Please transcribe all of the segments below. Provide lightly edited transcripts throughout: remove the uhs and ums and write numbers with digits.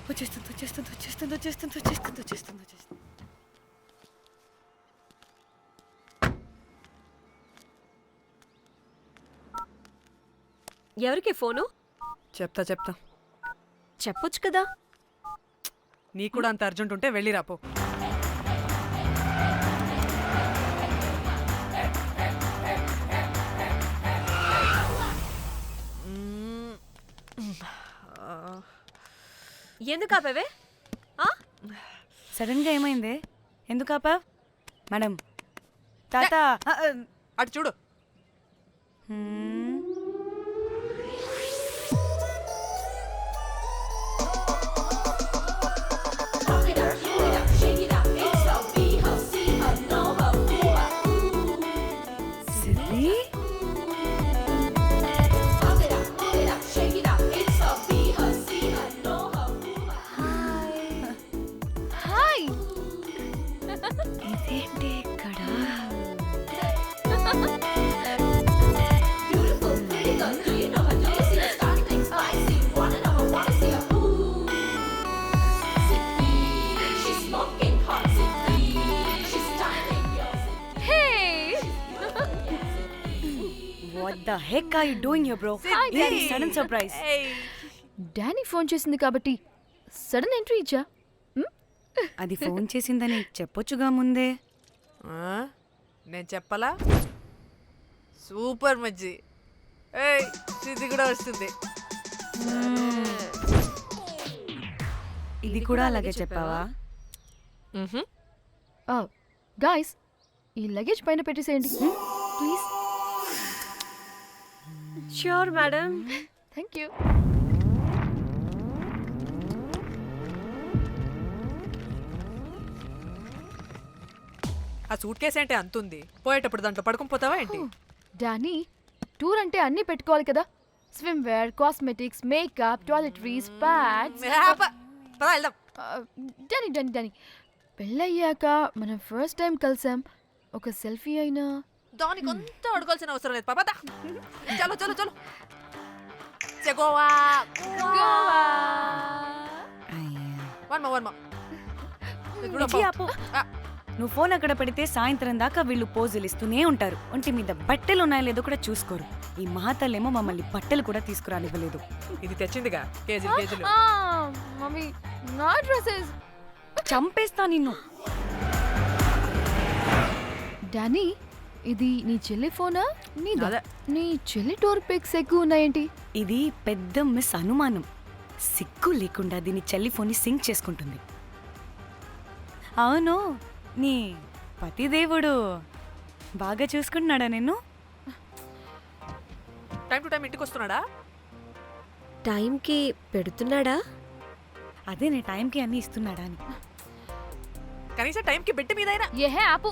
వచ్చేస్తుంది వచ్చేస్తుంది వచ్చేస్తుంది వచ్చేస్తుంది వచ్చేస్తుంది వచ్చేస్తుంది వచ్చేస్తుంది. ఎవరికి ఫోను? చెప్తా చెప్పొచ్చు కదా. నీకు కూడా అంత అర్జెంట్ ఉంటే వెళ్ళి రాపో. ఎందుకు ఆపేవే? సడన్ గా ఏమైంది? ఎందుకు ఆపావ్? మేడం తాత అటు చూడు. ఇదేంటి ఇక్కడ? What the heck are you doing here, bro? This sudden surprise. Danny phone చేసింది కాబట్టి సడన్ ఎంట్రీ ఇచ్చా. అది ఫోన్ చేసిందని చెప్పొచ్చుగా ముందే. నేను చెప్పలా? సూపర్ మజ్జి. ఏయ్ సిద్ధి కూడా వస్తుంది. ఇది కూడా అలాగే చెప్పావా? గాయ్స్, ఈ లగేజ్ పైన పెట్టేసేయండి please. Sure madam. Thank you. ఆ సూట్ కేసు అంటే అంతుంది. పోయేటప్పుడు దాంట్లో పడుకుని పోతావా ఏంటి? డానీ, టూర్ అంటే అన్నీ పెట్టుకోవాలి కదా. Swimwear, cosmetics, makeup, toiletries, pads. పద వెళ్దాం. డానీ డానీ డానీ పెళ్ళయ్యాక మనం ఫస్ట్ టైం కలిసాం. ఒక సెల్ఫీ అయినా దానికి కొంత అడగాల్సిన అవసరం లేదు. పాపా చలో చలో చలో. గోవా వర్మ నువ్వు ఫోన్ అక్కడ పెడితే సాయంత్రం దాకా వీళ్ళు పోజులు ఇస్తూనే ఉంటారు. ఒంటి మీద బట్టలు ఉన్నాయో లేదో కూడా చూసుకోరు. ఈ మహాతల్లేమో మమ్మల్ని బట్టలు కూడా తీసుకురానివ్వలేదు. ఇది తెచ్చిందిగా కేజీ కేజీలు. మమ్మీ నా డ్రెస్సెస్. చంపేస్తా నిన్ను. డానీ, ఇది నీ చెల్లి ఫోనా? అదే. నీ చెల్లి టూర్ పిక్స్ ఎక్కువ ఉన్నాయేంటి? ఇది పెద్ద మిస్ అనుమానం. సిగ్గు లేకుండా దీని చెల్లి ఫోన్ని సింక్ చేసుకుంటుంది. అవును, నీ పతిదేవుడు బాగా చూసుకుంటున్నాడా నిన్ను? టైం టు టైం ఇంటికి వస్తున్నాడా? టైంకి పెడుతున్నాడా? అదే నీ టైంకి అన్నీ ఇస్తున్నాడా అని. కనీసం టైంకి బిడ్డ మీదైనా. ఏహే ఆపు.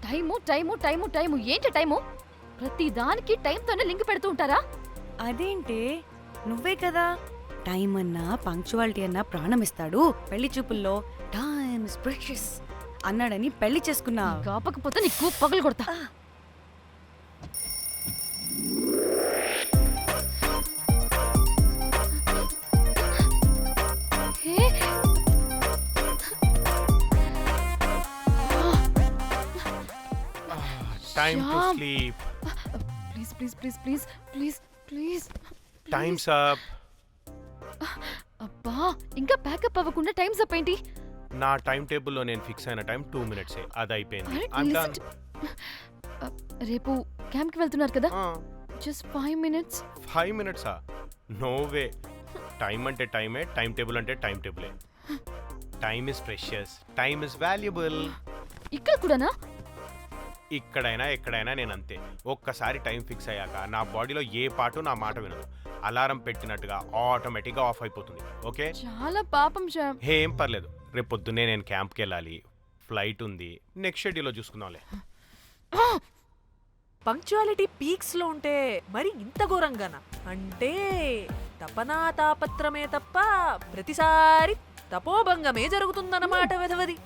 టైము టైము టైము టైము ఏంటి టైము? ప్రతి దానికి టైంతోనే లింక్ పెడుతూ ఉంటారా? అదేంటి, నువ్వే కదా టైం అన్నా పంక్చువాలిటీ అన్నా ప్రాణం ఇస్తాడు, పెళ్లి చూపుల్లో టైమ్ ఇస్ ప్రెషియస్ అన్నాడని పెళ్లి చేసుకున్నా. కాపకపోతే నీకు పగలు కొడతా. Time to sleep. Please, please, please, please, please, please. Time's up. అబ్బా, ఇంకా ప్యాకప్ అవ్వకుండా టైమ్స్ అప్ ఏంటి? నా టైం టేబుల్లో నేను ఫిక్స్ అయిన టైం 2 minutes. అది అయిపోయింది. రేపు క్యాంప్కి వెళ్తున్నారు కదా? Just 5 minutes. 5 minutes? No way. Time అంటే టైమే, టైం టేబుల్ అంటే టైం టేబులే. Time is precious, time is valuable. ఇక్కడ కూడానా? ఇక్కడైనా ఎక్కడైనా నేను అంతే. ఒక్కసారి టైం ఫిక్స్ అయ్యాక నా బాడీలో ఏ పార్టు నా మాట వినదు. అలారం పెట్టినట్టుగా ఆటోమేటిక్గా ఆఫ్ అయిపోతుంది. ఓకే, చాలా పాపం శ్యామ్. ఏం పర్లేదు. రేపు పొద్దున్నే నేను క్యాంప్కి వెళ్ళాలి, ఫ్లైట్ ఉంది. నెక్స్ట్ షెడ్యూల్లో చూసుకుందాంలే. పంక్చువాలిటీ పీక్స్ లో ఉంటే మరి ఇంత ఘోరంగానా? అంటే తపనా తాపత్రమే తప్ప ప్రతిసారి తపోభంగమే జరుగుతుందన్నమాట వెధవది.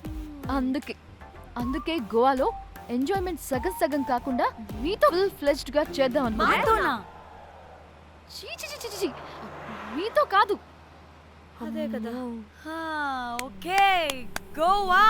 అందుకే గోవాలో ఎంజాయ్మెంట్ సగం సగం కాకుండా మీతో ఫుల్ ఫ్లెజ్డ్ గా చేద్దాం అనుకున్నా. మీతో కాదు, అదే కదా. ఓకే గోవా.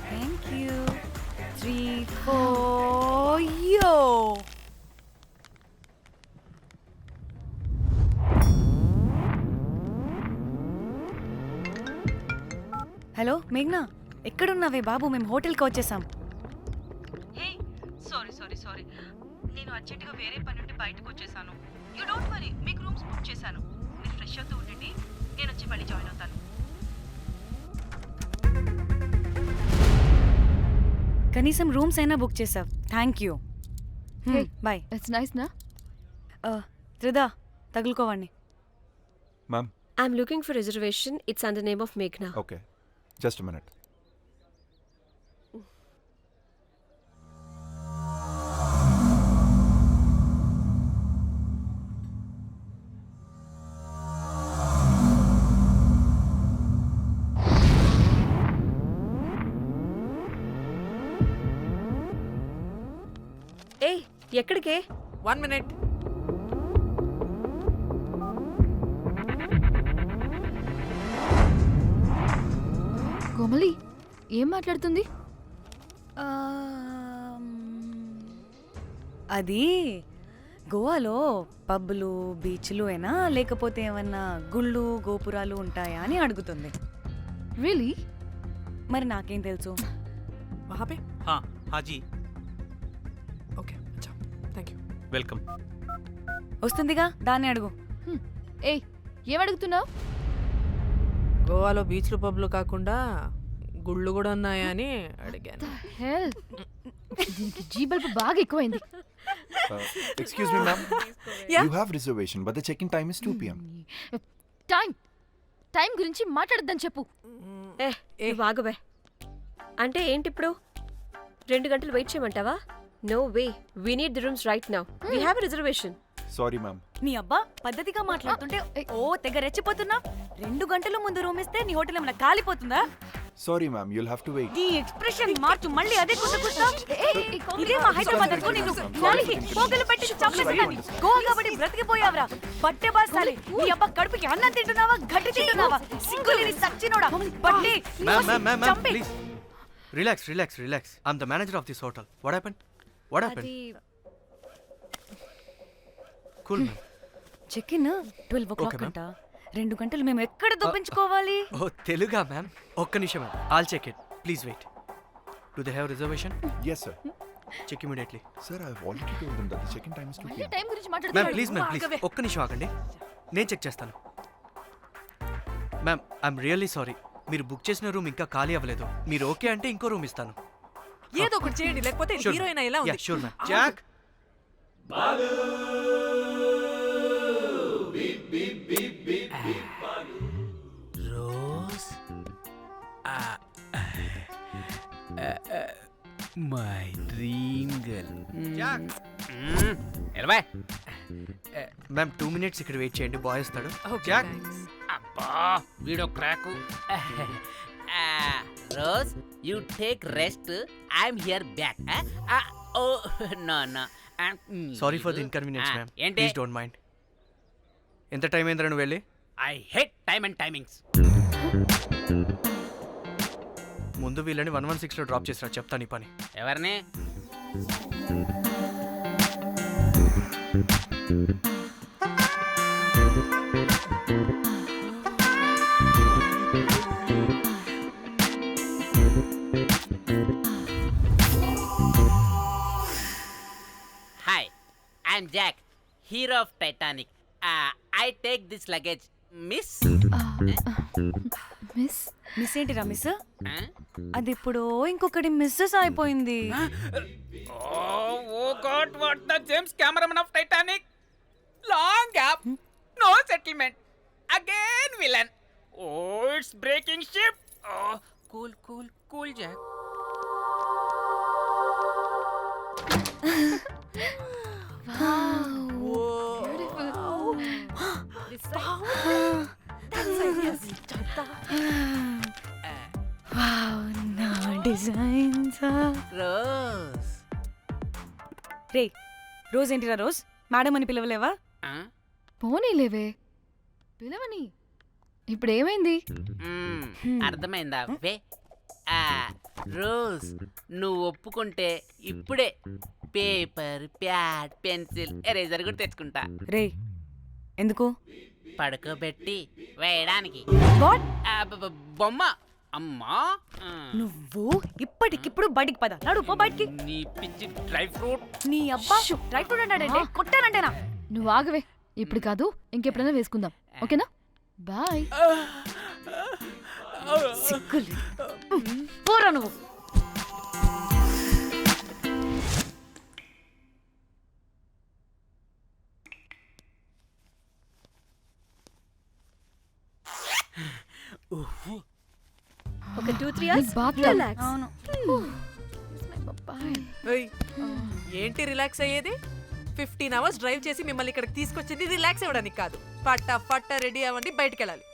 Thank you. 3 4 యో. హలో మేఘ్నా, ఎక్కడున్నావే బాబు? మేము హోటల్కి వచ్చేసాం. సారీ నేను అర్జెంటుగా వేరే పని నుండి బయటకు వచ్చేసాను. యూ డోంట్ వరీ, మీకు రూమ్స్ బుక్ చేశాను. మీరు ఫ్రెష్ అవుతూ ఉండండి, నేను వచ్చి మళ్ళీ జాయిన్ అవుతాను. కనీసం రూమ్స్ అయినా బుక్ చేసావు. Thank you. Hey. Bye. It's nice నా. త్రిదా తగులుకోవండి. Ma'am, I'm looking for reservation. It's under name of Meghna. okay. Just a minute. ఏ ఎక్కడికే? 1 minute. కోమలి ఏం మాట్లాడుతుంది? అది గోవాలో పబ్బులు బీచ్లు అయినా లేకపోతే ఏమన్నా గుళ్ళు గోపురాలు ఉంటాయా అని అడుగుతుంది. రియలీ? మరి నాకేం తెలుసు? वहाँ पे? हाँ हाँ जी ओके अच्छा थैंक यू. वेलकम. వస్తుందిగా, దాన్ని అడుగు. ఏయ్ ఏం అడుగుతున్నావు? గోవాలో బీచ్లు పబ్లు కాకుండా గుళ్ళు కూడా ఉన్నాయా అని అడిగాను. హెల్ దీనికి జీ బల్బ్ బాగా ఎక్కువైంది. Excuse me, ma'am. Yeah. You have reservation, but the check-in time is 2 p.m. Time గురించి మాట్లాడద్దని చెప్పు. నువ్వు ఆగువే. అంటే ఏంటి ఇప్పుడు? 2 గంటలు వెయిట్ చేయమంటావా? No way. We need the rooms right now. We have a reservation. Sorry, ma'am. నీ అబ్బా పద్ధతిగా మాట్లాడుతుంటే తెగ రెచ్చిపోతున్నా. 2 గంటల ముందు రూమ్ ఇస్తే నీ హోటల్ ఏమైనా కాలిపోతుందా? Sorry, ma'am. You'll have to wait. నీ ఎక్స్ప్రెషన్ మార్చు, మళ్ళీ అదే కుట్టుకుంటా. ఇదే మా హైదరాబాద్ అనుకో. నేను నాలికి పోగలు పెట్టి చంపేస్తాను. గోవా కాబట్టి బ్రతికిపోయావరా బట్టే బాసాలి. నీ అబ్బా కడుపుకి అన్నం తింటున్నావా, గడ్డి తింటున్నావా? సిగ్గులేని సచ్చినోడా బట్టే. Ma'am, please. Relax. I'm the manager of this hotel. What happened? అది Cool, ma'am. Check in 12 o'clock Okay, ma'am. అంట. 2 గంటలు మేము ఎక్కడ దొప్పించుకోవాలి? Oh, Teluga, ma'am. ఒక్క నిమిషం, ma'am. I'll check it. Please wait. Do they have reservation? Yes, sir. Check immediately. Sir, I've already told them that the check-in time is 2 p.m. Time గురించి ma'am మాట్లాడుతున్నాడు. Please ఒక్క నిమిషం ఆగండి, నేను check చేస్తాను. Ma'am I'm really sorry, మీరు book చేసిన room ఇంకా ఖాళీ అవ్వలేదు. మీరు ఓకే అంటే ఇంకో రూమ్ ఇస్తాను. ఏదో ఒకటి చేయండి, లేకపోతే హీరోయిన్ ఎలా ఉంది? Sure ma'am. Jack Rose my dream girl. Jack ఎలవా మ్యామ్ 2 minutes ఇక్కడ వెయిట్ చేయండి, బాయ్ వస్తాడు. Okay, Jack thanks. అబ్బా వీడో crack. Rose you take rest, I'm here back. Oh no no sorry for the inconvenience ma'am, ఏంటి? Please don't mind. ఎంత time అయిందిరా నువ్వు వెళ్ళి? I hate time and timings. ముందు వీళ్ళని 116లో డ్రాప్ చేసినా చెప్తాను ఈ పని. ఎవరిని? Hi, I'm Jack, hero of Titanic. I take this luggage, miss. Miss miss ఏంటిరా మిస్ ఆ? అది ఇప్పుడు ఇంకొకటి మిస్సెస్ అయిపోయింది. Oh God, what the James Cameron of Titanic? Long gap, no settlement. Again villain. Oh, it's breaking ship. Oh, cool, Jack. నా designs. Rose. రే rose ఏంటిరా rose? Madam అని పిలవలేవా? Huh? పోనీలేవే పిలవని. ఇప్పుడు ఏమైంది? అర్థమైందా వే? రోజ్ నువ్వు ఒప్పుకుంటే ఇప్పుడే పేపర్ ప్యాడ్ పెన్సిల్ ఎరేజర్ కూడా తెచ్చుకుంటా. రే ఎందుకు? పడుకోబెట్టి వేయడానికి. వాట్? బొమ్మ అమ్మా. నువ్వు ఇప్పటికిప్పుడు బయటికి పద. నడు పో బయటికి. నీ పిచ్చి డ్రై ఫ్రూట్. నీ అబ్బా డ్రై ఫ్రూట్ అంటాడంటే కొట్టానంటేనా? నువ్వు ఆగవే. ఇప్పుడు కాదు, ఇంకెప్పుడైనా వేసుకుందాం. ఓకేనా? బాయ్. సిగ్గులు. పోరా నువ్వు. ఒక 2-3 hours bath రిలాక్స్. అవును. ఏయ్, ఏంటి రిలాక్స్ అయ్యేది? 15 hours డ్రైవ్ చేసి మిమ్మల్ని ఇక్కడికి తీసుకొచ్చింది రిలాక్స్ అవ్వడానికి కాదు. ఫట్టా రెడీ అవ్వండి, బయటికి వెళ్ళాలి.